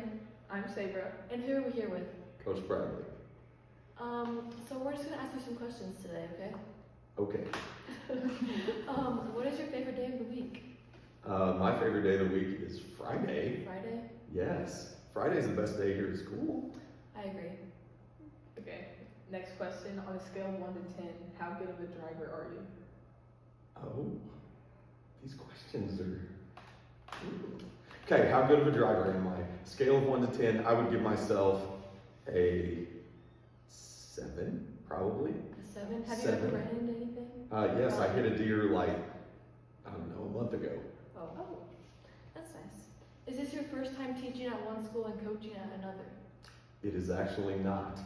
Brandon. I'm Sabra. And who are we here with? Coach Bradley. So we're just gonna ask you some questions today, okay? Okay. What is your favorite day of the week? My favorite day of the week is Friday. Friday? Yes. Friday's the best day here at school. I agree. Okay. Next question. On a scale of 1 to 10, how good of a driver are you? Oh, these questions are... Okay, how good of a driver am I? Scale of 1 to 10, I would give myself a 7, probably. A 7? Have 7. you ever ran into anything? Yes, I hit a deer like, I don't know, a month ago. Oh, that's nice. Is this your first time teaching at one school and coaching at another? It is actually not.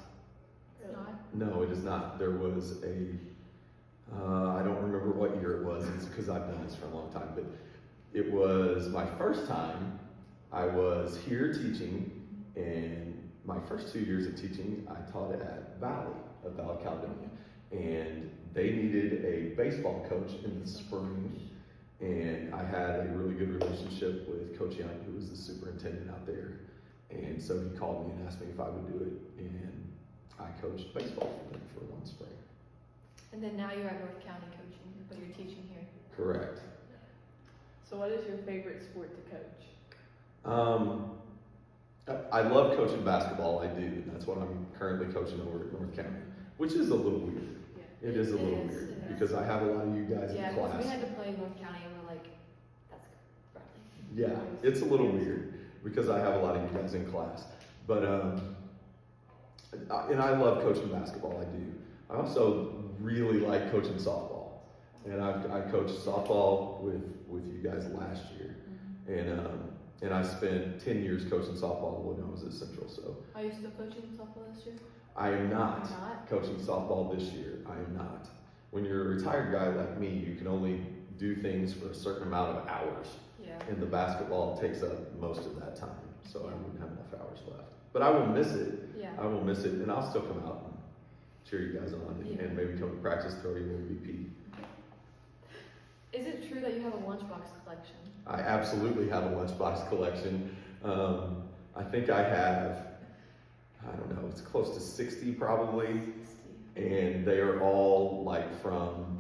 It's not? No, it is not. There was I don't remember what year it was, it's because I've done this for a long time, but it was my first time. I was here teaching, and my first 2 years of teaching, I taught at Valley, Caledonia, and they needed a baseball coach in the spring, and I had a really good relationship with Coach Young, who was the superintendent out there, and so he called me and asked me if I would do it, and I coached baseball for them for one spring. And then now you're at North County coaching, but you're teaching here. Correct. So what is your favorite sport to coach? I love coaching basketball, I do, and that's what I'm currently coaching over at North County, which is a little weird. Yeah. It is a It little is, weird, it is. because I have a lot of you guys Yeah, in because class. we had to play North County and we're like, that's Bradley. Yeah, it's a little weird, because I have a lot of you guys in class. But, and I love coaching basketball, I do. I also really like coaching softball. And I coached softball with you guys last year. And I spent 10 years coaching softball when I was at Central, so. Are you still coaching softball this year? I am not You're not? coaching softball this year, I am not. When you're a retired guy like me, you can only do things for a certain amount of hours. Yeah. And the basketball takes up most of that time, so I wouldn't have enough hours left. But I will miss it. Yeah. I will miss it, and I'll still come out and cheer you guys on, and maybe come to practice, throw you an MVP. Is it true that you have a lunchbox collection? I absolutely have a lunchbox collection. I think I have, I don't know, it's close to 60 probably, and they are all like from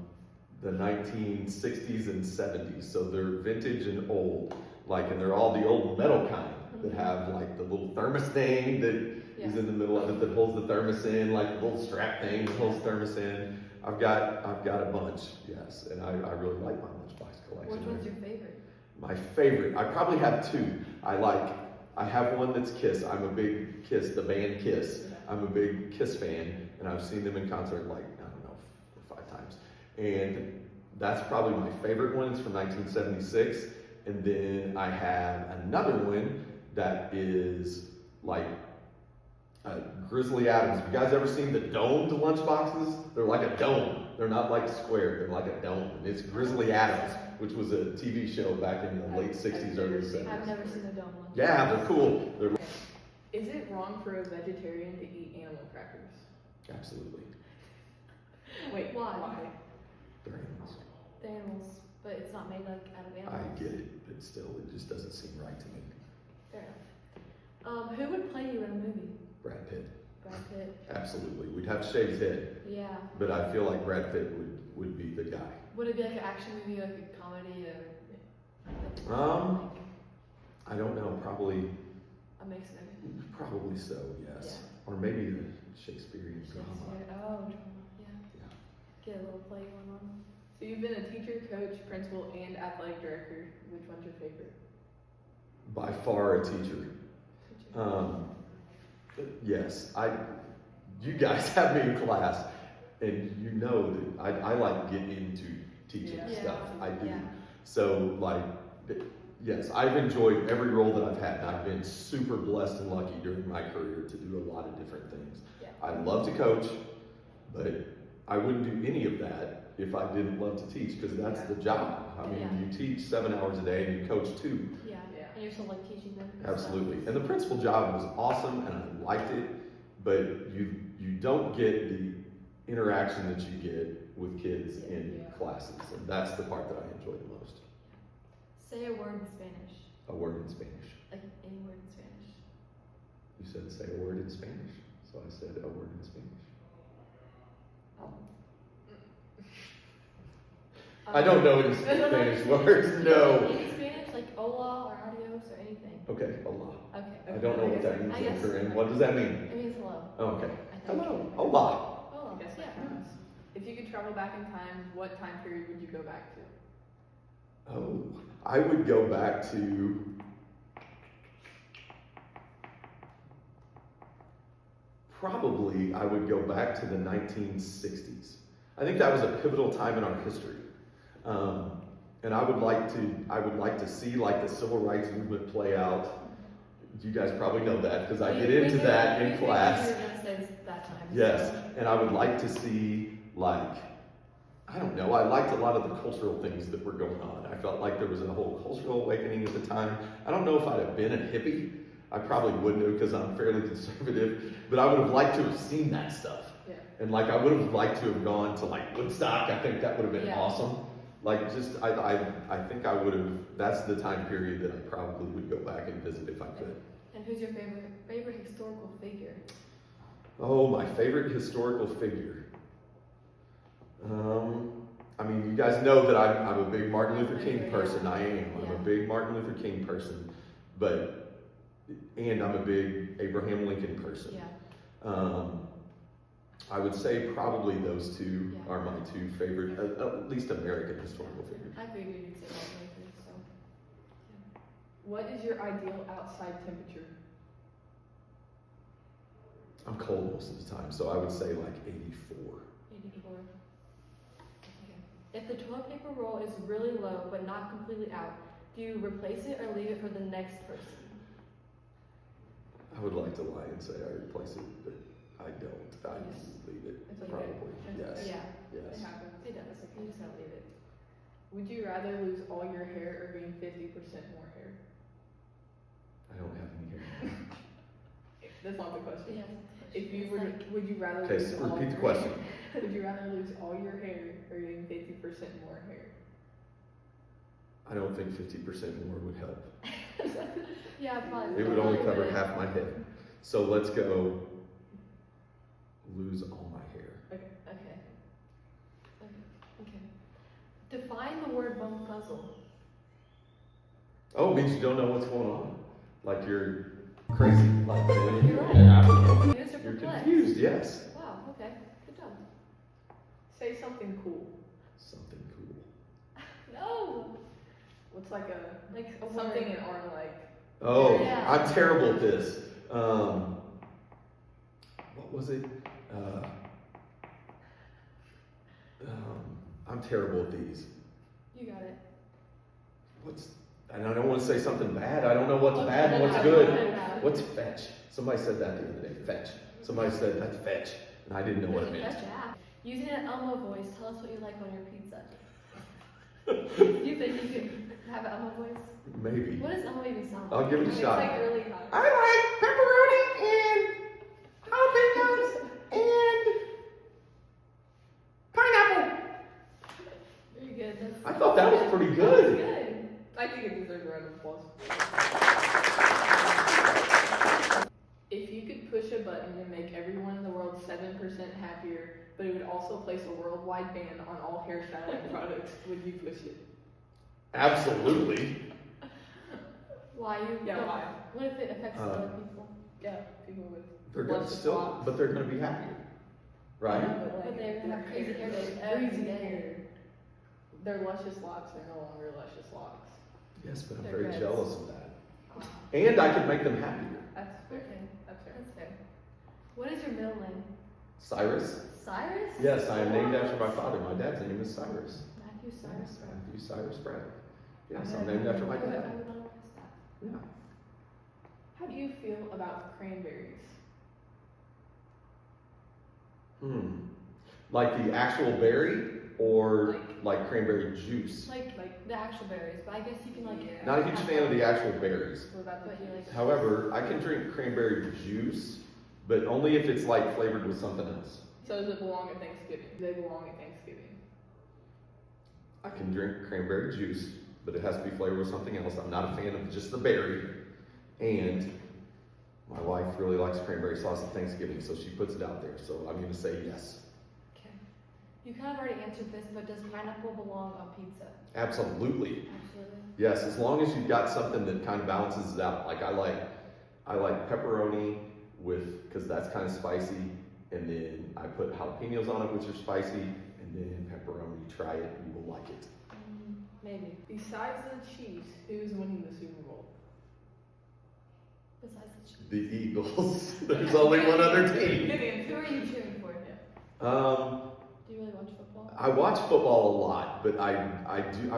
the 1960s and 70s, so they're vintage and old, and they're all the old metal kind that have like the little thermos thing that is in the middle of it that holds the thermos in, like the little strap thing that holds thermos in. I've got a bunch, yes, and I really like my lunchbox collection. Which one's your favorite? My favorite, I probably have 2. I have one that's Kiss. I'm a big Kiss, the band Kiss. I'm a big Kiss fan, and I've seen them in concert I don't know, 4 or 5 times. And that's probably my favorite one. It's from 1976. And then I have another one that is Grizzly Adams. Have you guys ever seen the domed lunchboxes? They're like a dome. They're not like square. They're like a dome. And it's Grizzly Adams, which was a TV show back in the late 60s, early 70s. I've never seen a dome one. Yeah, they're cool. They're Is it wrong for a vegetarian to eat animal crackers? absolutely. Wait, Why? They're animals. The animals, but it's not made like out of I animals. get it, but still, it just doesn't seem right to me. Fair enough. Who would play you in a movie? Brad Pitt. Brad Pitt. Absolutely. We'd have to shave his head, Yeah. but I feel like Brad Pitt would be the guy. Would it be like an action movie, like a comedy, or I don't know. Probably a mix of everything? so, yes. Yeah. Or maybe a Shakespearean drama. Shakespeare. Oh, drama. Yeah. Yeah. Get a little play going on. So you've been a teacher, coach, principal, and athletic director. Which one's your favorite? By far a teacher. Teacher. Yes, you guys have me in class, and you know that I like get into teaching Yeah. stuff. I do. Yeah. So yes, I've enjoyed every role that I've had, and I've been super blessed and lucky during my career to do a lot of different things. Yeah. I love to coach, but I wouldn't do any of that if I didn't love to teach, because that's the job. I mean, Yeah. you teach 7 hours a day and you coach 2. Yeah. Yeah. And you're still like teaching them. and Absolutely. stuff. And the principal job was awesome, and I liked it, but you don't get the interaction that you get with kids in classes, and that's the part that I enjoy the most. Say a word in Spanish. A word in Spanish. Like any word in Spanish. said say a word in Spanish. So I said a word in Spanish. I don't know any Spanish words. No. Any Spanish, like hola or adios or anything? Okay, Allah. Okay. I don't know what that means. I guess- Corinne. What does that mean? It means hello. Oh, okay. I think. Hello. Allah. Hola. I guess Yeah. that counts. If you could travel back in time, what time period would you go back to? Oh, I would go back to. Probably, I would go back to the 1960s. I think that was a pivotal time in our history, and I would like to see like the civil rights movement play out. You guys probably know that because I get into that in class. You were gonna say that time. Yes, and I would like to see like, I don't know, I liked a lot of the cultural things that were going on. I felt like there was a whole cultural awakening at the time. I don't know if I'd have been a hippie. I probably wouldn't have because I'm fairly conservative, but I would have liked to have seen that stuff. Yeah. And like I would have liked to have gone to like Woodstock. I think that would have been Yeah. awesome. Like just I think I would have. That's the time period that I probably would go back and visit if I could. And who's your favorite historical figure? Oh, my favorite historical figure. I mean, you guys know that I'm a big Martin Luther King person. I am. I'm a big Martin Luther King person, and I'm a big Abraham Lincoln person. Yeah. I would say probably those two Yeah. are my two favorite, at least American historical figures. I figured you'd say Martin Luther, so. What is your ideal outside temperature? I'm cold most of the time, so I would say like 84. 84. Okay. If the toilet paper roll is really low but not completely out, do you replace it or leave it for the next person? I would like to lie and say I replace it, but I don't. I just leave it. It's okay. Probably. Yes. Yeah, It Yes. happens. it does. You just gotta leave it. Would you rather lose all your hair or gain 50% more hair? I don't have any hair. That's not the question. Yeah. If you It's were, like- would you rather Okay, lose so all repeat the your question. Would you rather lose all your hair or gain 50% more hair? I don't think 50% more would help. Yeah, probably. It would only probably cover would. half my head. So let's go lose all my hair. Okay. Okay. Define the word bumfuzzle. Oh, it means you don't know what's going on. Like you're crazy. Like You're right. Yeah, Confused or you're perplexed? confused, yes. Wow, okay. Good job. Say something cool. Something cool. No! What's like a Like a something word. in our like? Oh, Yeah. I'm terrible at this. What was it? I'm terrible at these. You got it. And I don't want to say something bad. I don't know what's bad and what's bad? good. What's fetch? Somebody said that the other day. Fetch. Somebody said that's fetch. And I didn't know what it meant. Using an Elmo voice, tell us what you like on your pizza. Do you think you could have an Elmo voice? Maybe. What does Elmo even sound like? I'll give it a It's shot. like really hot. I like pepperoni and jalapenos and pineapple. Very good. That's, I thought that was pretty That was good. good. I think it deserves a round of applause. If you could push a button and make everyone in the world 7% happier, but it would also place a worldwide ban on all hairstyling products, would you push it? Absolutely. Why you? Yeah, why? What if it affects other people? Yeah, people with They're gonna luscious still, locks. but they're gonna be happier, right? But they're gonna have crazy hair days every crazy day. hair. Their luscious locks are no longer luscious locks. Yes, but I'm They're very reds. jealous of that. And I could make them happier. That's fair. Okay, That's fair. that's fair. What is your middle name? Cyrus? Cyrus? Yes, I am named after my father. My dad's name is Cyrus. Matthew Cyrus. Yes, Matthew Cyrus Bradley. Yes, I I'm would- named after my I would dad. not have guessed that. Yeah. How do you feel about cranberries? Like the actual berry or like cranberry juice? Like the actual berries, but I guess you can like. Yeah. Not a huge fan of the actual berries. What about the But you like- However, I can drink cranberry juice, but only if it's like flavored with something else. So does it belong at Thanksgiving? Do they belong at Thanksgiving? I can drink cranberry juice, but it has to be flavored with something else. I'm not a fan of just the berry. And My wife really likes cranberry sauce at Thanksgiving, so she puts it out there. So I'm going to say yes. Okay. You kind of already answered this, but does pineapple belong on pizza? Absolutely. Absolutely. Yes, as long as you've got something that kind of balances it out. Like I like pepperoni because that's kind of spicy, and then I put jalapenos on it, which are spicy, and then pepperoni. Try it, you will like it. Maybe. Besides the Chiefs, who's winning the Super Bowl? Besides the Chiefs. The Eagles. There's only one other team. Good Who answer. are you cheering for? Um, Do you really watch football? I watch football a lot, but I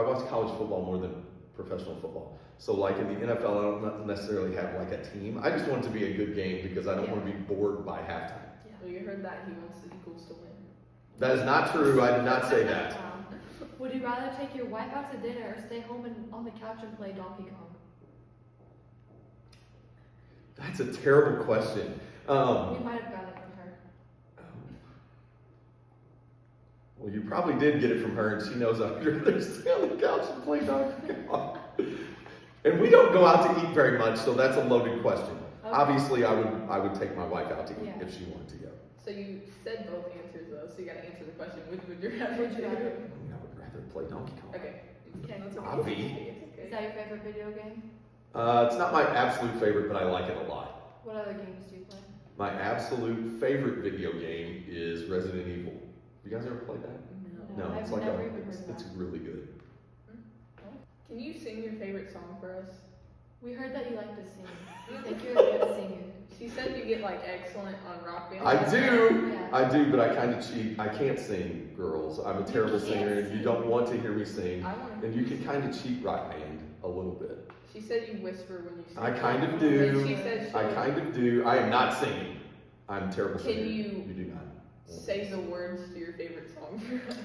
watch college football more than professional football. So like in the NFL, I don't necessarily have like a team. I just want it to be a good game because I don't want to be bored by halftime. Well, you heard that he wants the Eagles to win. That is not true. I did not say that. Would you rather take your wife out to dinner or stay home and on the couch and play Donkey Kong? That's a terrible question. We might have got it from her. Well, you probably did get it from her, and she knows I'd rather stay on the couch and play Donkey Kong. And we don't go out to eat very much, so that's a loaded question. Okay. Obviously, I would take my wife out to eat Yeah. if she wanted to go. So you said both answers though, so you gotta answer the question. Which would you rather Would you do? rather? I mean, I would rather play Donkey Kong. Okay. Okay. That's okay. Obvi. It's Is okay. that your favorite video game? It's not my absolute favorite, but I like it a lot. What other games do you play? My absolute favorite video game is Resident Evil. You guys ever played that? No. No, I've it's like never even it's heard that. really good. Can you sing your favorite song for us? We heard that you like to sing. I think you're a good singer. She said you get like excellent on Rock Band. I do. Yeah. I do, but I kind of cheat. I can't sing, girls. I'm a terrible can't singer, and you sing. don't want to hear me sing. I want. And you can kind of cheat Rock Band a little bit. She said you whisper when you sing. I kind of And do. she said I she'll kind of do. I am not singing. I'm a terrible Can singer. you You do not. say the words to your favorite song for us.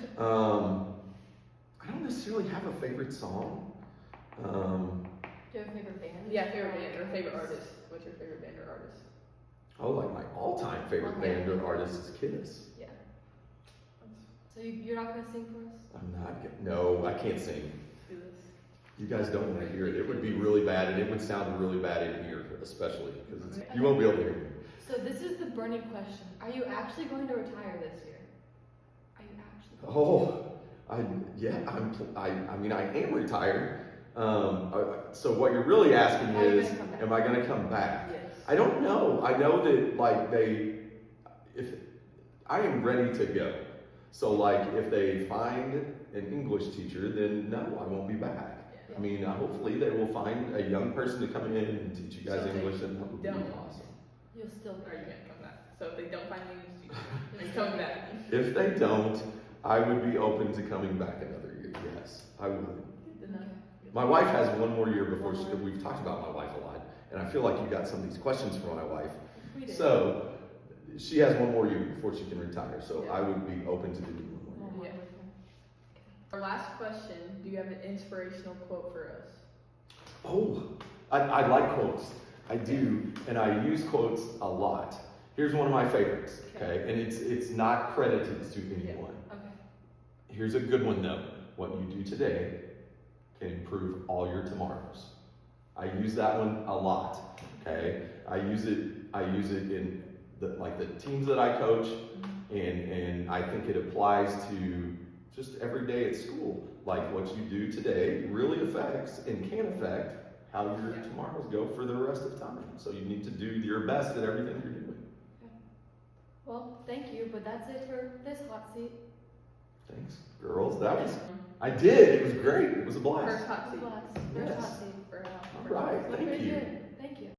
I don't necessarily have a favorite song. Do you have a favorite band? Yeah, favorite band or favorite artist. What's your favorite band or artist? Oh, like my all-time favorite Okay. band or artist is Kiss. Yeah. So you're not gonna sing for us? I'm not. No, I can't sing. Do this. You guys don't want to hear it. It would be really bad, and it would sound really bad in here, especially because you won't be able to hear me. So this is the burning question. Are you actually going to retire this year? Are you actually going Oh, I mean, I am retired. So what you're really asking Are you is, gonna come back? am I going to come back? Yes. I don't know. I know that if I am ready to go. So like if they find an English teacher, then no, I won't be back. I mean, hopefully they will find a young person to come in and teach you guys So if they English, and that would be don't. awesome. You'll still Are you gonna come back? So if they don't find any teacher, You'll you're still coming be back. If they don't, I would be open to coming back another year. Yes, I would. Good to know. My wife has one more year before we've talked about my wife a lot, and I feel like you got some of these questions from my wife. We did. So she has one more year before she can retire. So Yeah. I would be open to doing one more year. One more Yeah. with her. Our last question, do you have an inspirational quote for us? Oh, I like quotes. I do, and I use quotes a lot. Here's one of my favorites. Okay, and it's not credited to anyone. Okay. Here's a good one though. What you do today can improve all your tomorrows. I use that one a lot. Okay, I use it in the teams that I coach, and I think it applies to just every day at school. Like what you do today really affects and can affect how your tomorrows go for the rest of time. So you need to do your best at everything you're doing. Well, thank you, but that's it for this hot seat. Thanks, girls. I did. It was great. It was a blast. First hot seat. First Yes. hot seat. For All right. Look Thank pretty you. good.